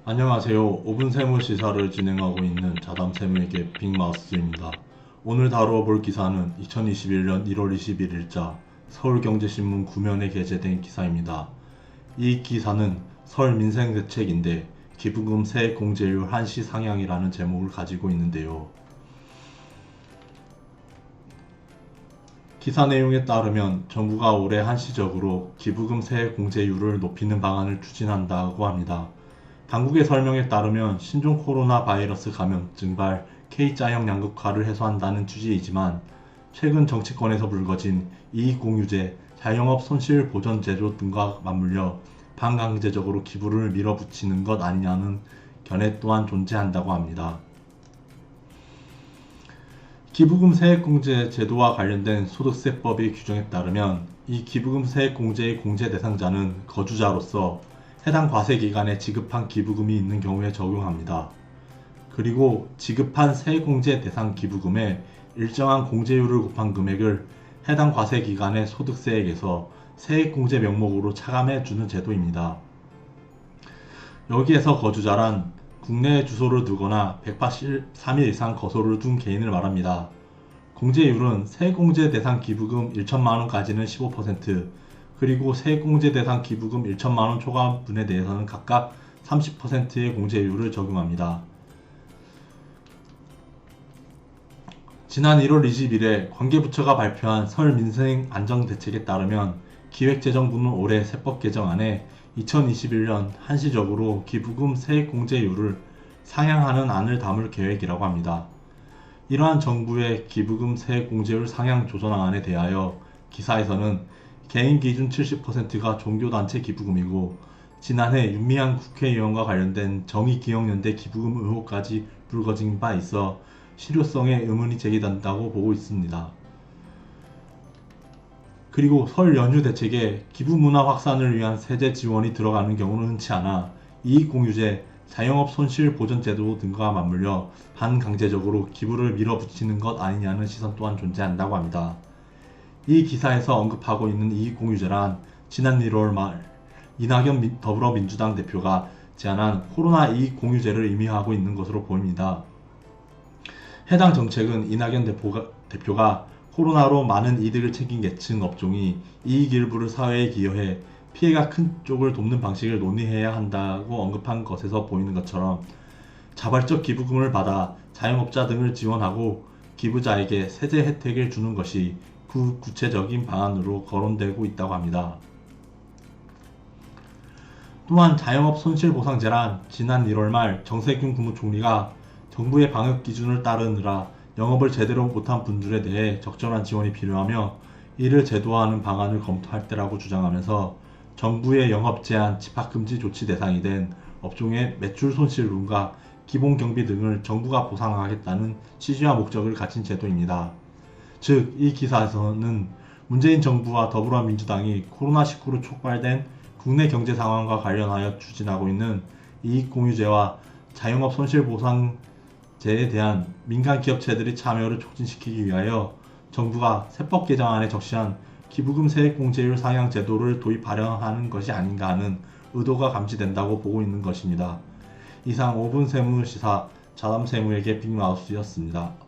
안녕하세요. 5분 세무 시사를 진행하고 있는 자담 세무에게 빅마우스입니다. 오늘 다루어볼 기사는 2021년 1월 21일자 서울경제신문 9면에 게재된 기사입니다. 이 기사는 설 민생대책인데 기부금 세액 공제율 한시 상향이라는 제목을 가지고 있는데요. 기사 내용에 따르면 정부가 올해 한시적으로 기부금 세액 공제율을 높이는 방안을 추진한다고 합니다. 당국의 설명에 따르면 신종 코로나 바이러스 감염 증발 K자형 양극화를 해소한다는 취지이지만 최근 정치권에서 불거진 이익공유제, 자영업 손실보전제도 등과 맞물려 반강제적으로 기부를 밀어붙이는 것 아니냐는 견해 또한 존재한다고 합니다. 기부금 세액공제 제도와 관련된 소득세법의 규정에 따르면 이 기부금 세액공제의 공제 대상자는 거주자로서 해당 과세기간에 지급한 기부금이 있는 경우에 적용합니다. 그리고 지급한 세액공제 대상 기부금에 일정한 공제율을 곱한 금액을 해당 과세기간의 소득세액에서 세액공제 명목으로 차감해 주는 제도입니다. 여기에서 거주자란 국내에 주소를 두거나 183일 이상 거소를 둔 개인을 말합니다. 공제율은 세액공제 대상 기부금 1천만원까지는 15%, 그리고 세액공제 대상 기부금 1천만원 초과분에 대해서는 각각 30%의 공제율을 적용합니다. 지난 1월 20일에 관계부처가 발표한 설 민생 안정대책에 따르면 기획재정부는 올해 세법 개정안에 2021년 한시적으로 기부금 세액공제율을 상향하는 안을 담을 계획이라고 합니다. 이러한 정부의 기부금 세액공제율 상향 조정안에 대하여 기사에서는 개인 기준 70%가 종교단체 기부금이고 지난해 윤미향 국회의원과 관련된 정의기억연대 기부금 의혹까지 불거진 바 있어 실효성에 의문이 제기된다고 보고 있습니다. 그리고 설 연휴 대책에 기부문화 확산을 위한 세제 지원이 들어가는 경우는 흔치 않아 이익공유제, 자영업 손실보전제도 등과 맞물려 반강제적으로 기부를 밀어붙이는 것 아니냐는 시선 또한 존재한다고 합니다. 이 기사에서 언급하고 있는 이익공유제란 지난 1월 말 이낙연 더불어민주당 대표가 제안한 코로나 이익공유제를 의미하고 있는 것으로 보입니다. 해당 정책은 이낙연 대표가 코로나로 많은 이득을 챙긴 계층 업종이 이익 일부를 사회에 기여해 피해가 큰 쪽을 돕는 방식을 논의해야 한다고 언급한 것에서 보이는 것처럼 자발적 기부금을 받아 자영업자 등을 지원하고 기부자에게 세제 혜택을 주는 것이 구체적인 방안으로 거론되고 있다고 합니다. 또한 자영업 손실보상제란 지난 1월 말 정세균 국무총리가 정부의 방역 기준을 따르느라 영업을 제대로 못한 분들에 대해 적절한 지원이 필요하며 이를 제도화하는 방안을 검토할 때라고 주장하면서 정부의 영업 제한, 집합금지 조치 대상이 된 업종의 매출 손실분과 기본 경비 등을 정부가 보상하겠다는 취지와 목적을 가진 제도입니다. 즉, 이 기사에서는 문재인 정부와 더불어민주당이 코로나19로 촉발된 국내 경제 상황과 관련하여 추진하고 있는 이익공유제와 자영업 손실보상 제에 대한 민간 기업체들의 참여를 촉진시키기 위하여 정부가 세법 개정안에 적시한 기부금 세액공제율 상향 제도를 도입하려 하는 것이 아닌가 하는 의도가 감지된다고 보고 있는 것입니다. 이상 5분 세무시사 자담세무에게 빅마우스였습니다.